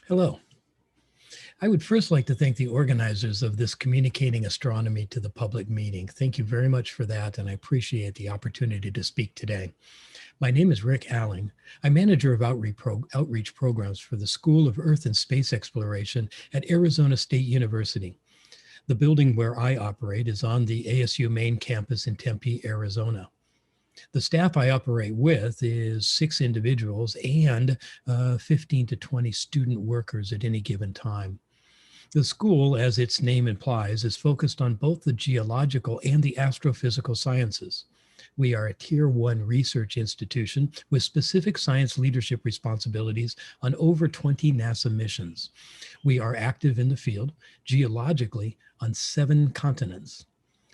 Hello. I would first like to thank the organizers of this Communicating Astronomy to the Public meeting. Thank you very much for that, and I appreciate the opportunity to speak today. My name is Rick Alling. I'm manager of outreach programs for the School of Earth and Space Exploration at Arizona State University. The building where I operate is on the ASU main campus in Tempe, Arizona. The staff I operate with is 6 individuals and 15 to 20 student workers at any given time. The school, as its name implies, is focused on both the geological and the astrophysical sciences. We are a Tier 1 research institution with specific science leadership responsibilities on over 20 NASA missions. We are active in the field, geologically, on 7 continents.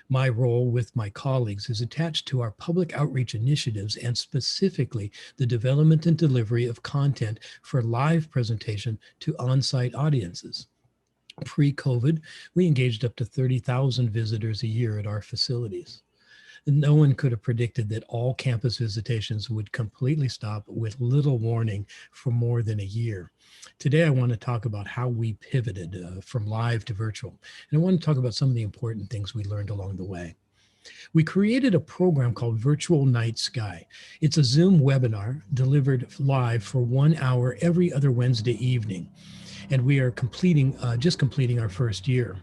My role with my colleagues is attached to our public outreach initiatives and specifically the development and delivery of content for live presentation to on-site audiences. Pre-COVID, we engaged up to 30,000 visitors a year at our facilities. No one could have predicted that all campus visitations would completely stop with little warning for more than a year. Today, I want to talk about how we pivoted from live to virtual. And I want to talk about some of the important things we learned along the way. We created a program called Virtual Night Sky. It's a Zoom webinar delivered live for 1 hour every other Wednesday evening. And we are just completing our first year.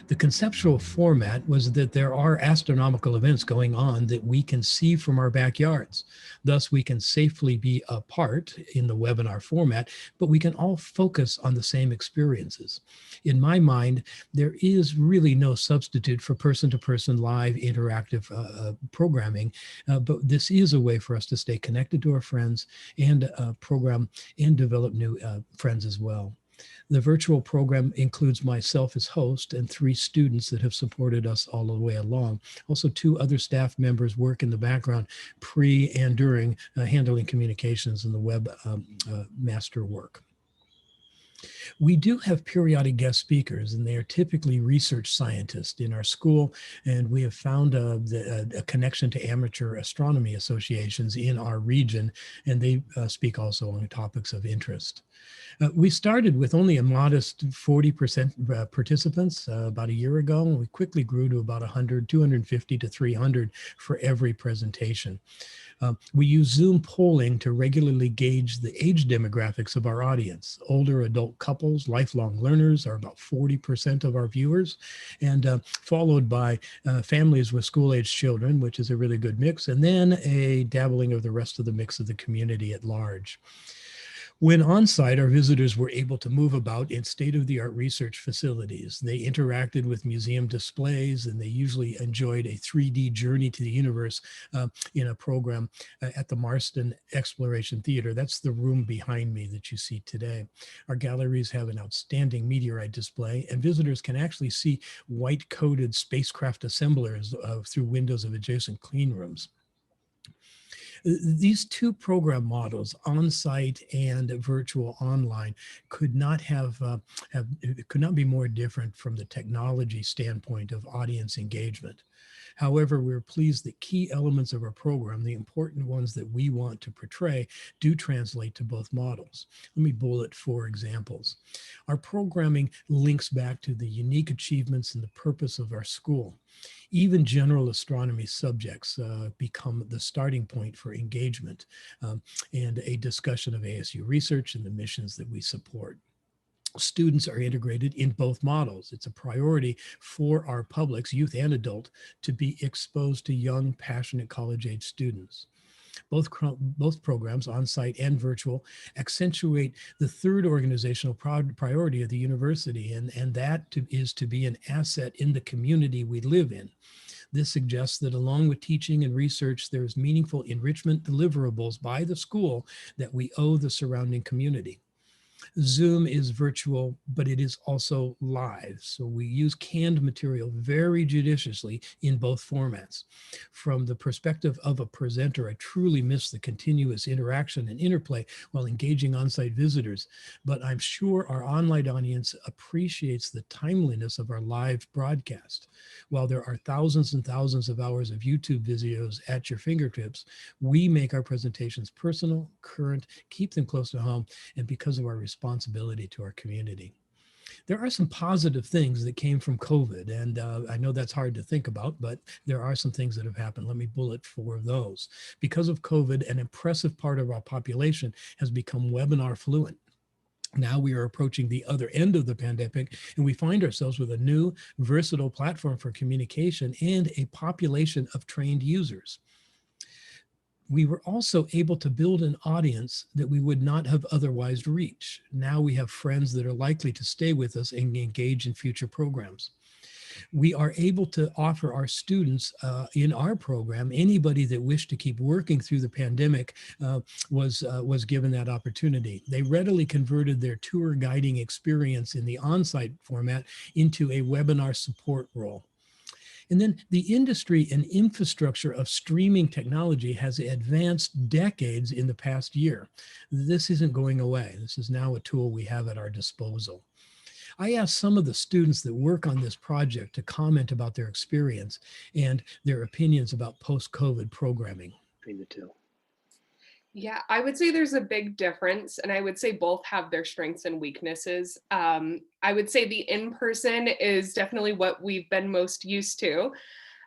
The conceptual format was that there are astronomical events going on that we can see from our backyards. Thus, we can safely be apart in the webinar format, but we can all focus on the same experiences. In my mind, there is really no substitute for person-to-person live interactive programming, but this is a way for us to stay connected to our friends and program and develop new friends as well. The virtual program includes myself as host and 3 students that have supported us all the way along. Also, 2 other staff members work in the background pre and during handling communications and the web master work. We do have periodic guest speakers, and they are typically research scientists in our school, and we have found a connection to amateur astronomy associations in our region, and they speak also on topics of interest. We started with only a modest 40% participants about a year ago, and we quickly grew to about 100, 250 to 300 for every presentation. We use Zoom polling to regularly gauge the age demographics of our audience. Older adult couples, lifelong learners are about 40% of our viewers, and followed by families with school-age children, which is a really good mix, and then a dabbling of the rest of the mix of the community at large. When on-site, our visitors were able to move about in state-of-the-art research facilities. They interacted with museum displays, and they usually enjoyed a 3D journey to the universe in a program at the Marston Exploration Theater. That's the room behind me that you see today. Our galleries have an outstanding meteorite display, and visitors can actually see white-coated spacecraft assemblers through windows of adjacent clean rooms. These 2 program models, on-site and virtual online, could not be more different from the technology standpoint of audience engagement. However, we're pleased that key elements of our program, the important ones that we want to portray, do translate to both models. Let me bullet 4 examples. Our programming links back to the unique achievements and the purpose of our school. Even general astronomy subjects become the starting point for engagement and a discussion of ASU research and the missions that we support. Students are integrated in both models. It's a priority for our publics, youth and adult, to be exposed to young, passionate college-age students. Both programs, on-site and virtual, accentuate the 3rd organizational priority of the university, and that is to be an asset in the community we live in. This suggests that along with teaching and research, there's meaningful enrichment deliverables by the school that we owe the surrounding community. Zoom is virtual, but it is also live. So we use canned material very judiciously in both formats. From the perspective of a presenter, I truly miss the continuous interaction and interplay while engaging on-site visitors, but I'm sure our online audience appreciates the timeliness of our live broadcast. While there are thousands and thousands of hours of YouTube videos at your fingertips, we make our presentations personal, current, keep them close to home, and because of our responsibility to our community. There are some positive things that came from COVID, and I know that's hard to think about, but there are some things that have happened. Let me bullet 4 of those. Because of COVID, an impressive part of our population has become webinar fluent. Now we are approaching the other end of the pandemic, and we find ourselves with a new, versatile platform for communication and a population of trained users. We were also able to build an audience that we would not have otherwise reached. Now we have friends that are likely to stay with us and engage in future programs. We are able to offer our students in our program, anybody that wished to keep working through the pandemic was given that opportunity. They readily converted their tour guiding experience in the on-site format into a webinar support role. And then the industry and infrastructure of streaming technology has advanced decades in the past year. This isn't going away. This is now a tool we have at our disposal. I asked some of the students that work on this project to comment about their experience and their opinions about post-COVID programming. Between the two. Yeah, I would say there's a big difference, and I would say both have their strengths and weaknesses. I would say the in-person is definitely what we've been most used to.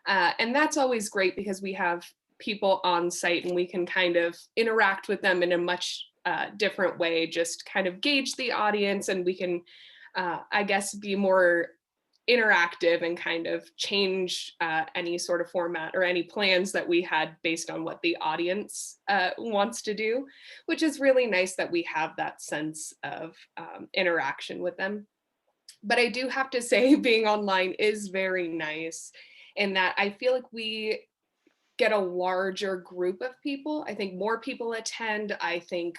And that's always great because we have people on site and we can kind of interact with them in a much different way, just kind of gauge the audience, and we can, I guess, be more interactive and kind of change any sort of format or any plans that we had based on what the audience wants to do, which is really nice that we have that sense of interaction with them. But I do have to say being online is very nice in that I feel like we get a larger group of people. I think more people attend. I think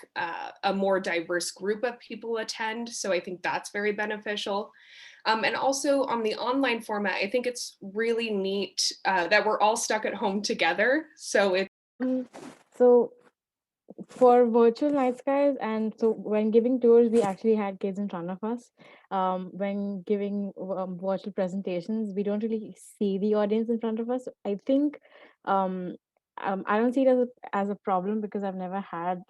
a more diverse group of people attend. So I think that's very beneficial. And also on the online format, I think it's really neat that we're all stuck at home together. So it's so for virtual night skies, and so when giving tours, we actually had kids in front of us. When giving virtual presentations, we don't really see the audience in front of us. I think I don't see it as a problem because I've never had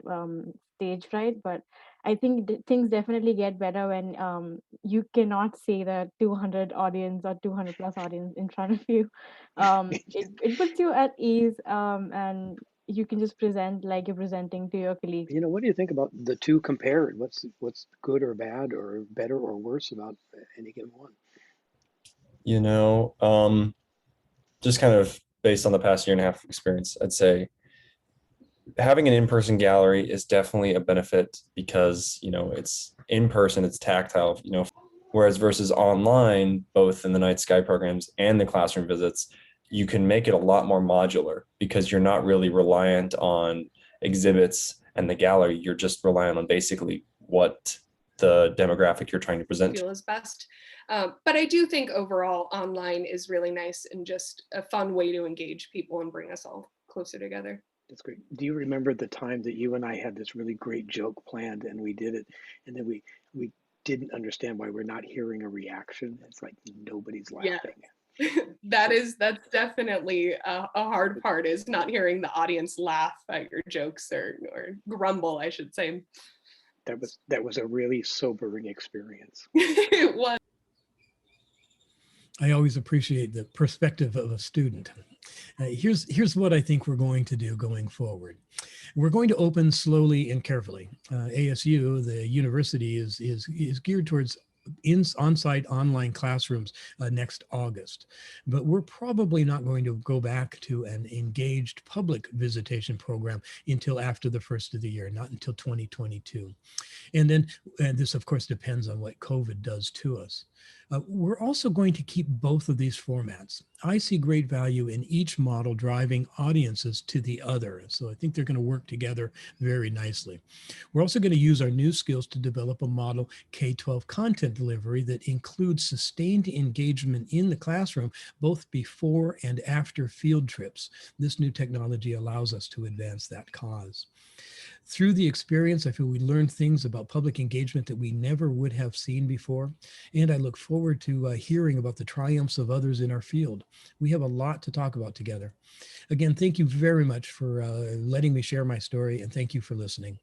stage fright, but I think things definitely get better when you cannot see the 200 audience or 200 plus audience in front of you. It puts you at ease, and you can just present like you're presenting to your colleagues. You know, what do you think about the two compared? What's good or bad or better or worse about any given one? You know, just kind of based on the past year and a half of experience, I'd say having an in-person gallery is definitely a benefit because, you know, it's in person, it's tactile, you know, whereas versus online, both in the night sky programs and the classroom visits, you can make it a lot more modular because you're not really reliant on exhibits and the gallery. You're just relying on basically what the demographic you're trying to present feel is best. But I do think overall online is really nice and just a fun way to engage people and bring us all closer together. That's great. Do you remember the time that you and I had this really great joke planned and we did it, and then we didn't understand why we're not hearing a reaction? It's like nobody's laughing. Yeah. That's definitely a hard part, is not hearing the audience laugh at your jokes or grumble, I should say. That was a really sobering experience. It was. I always appreciate the perspective of a student. Here's what I think we're going to do going forward. We're going to open slowly and carefully. ASU, the university, is geared towards on-site online classrooms next August. But we're probably not going to go back to an engaged public visitation program until after the first of the year, not until 2022. And this, of course, depends on what COVID does to us. We're also going to keep both of these formats. I see great value in each model driving audiences to the other. So I think they're going to work together very nicely. We're also going to use our new skills to develop a model K-12 content delivery that includes sustained engagement in the classroom, both before and after field trips. This new technology allows us to advance that cause. Through the experience, I feel we learned things about public engagement that we never would have seen before. And I look forward to hearing about the triumphs of others in our field. We have a lot to talk about together. Again, thank you very much for letting me share my story, and thank you for listening.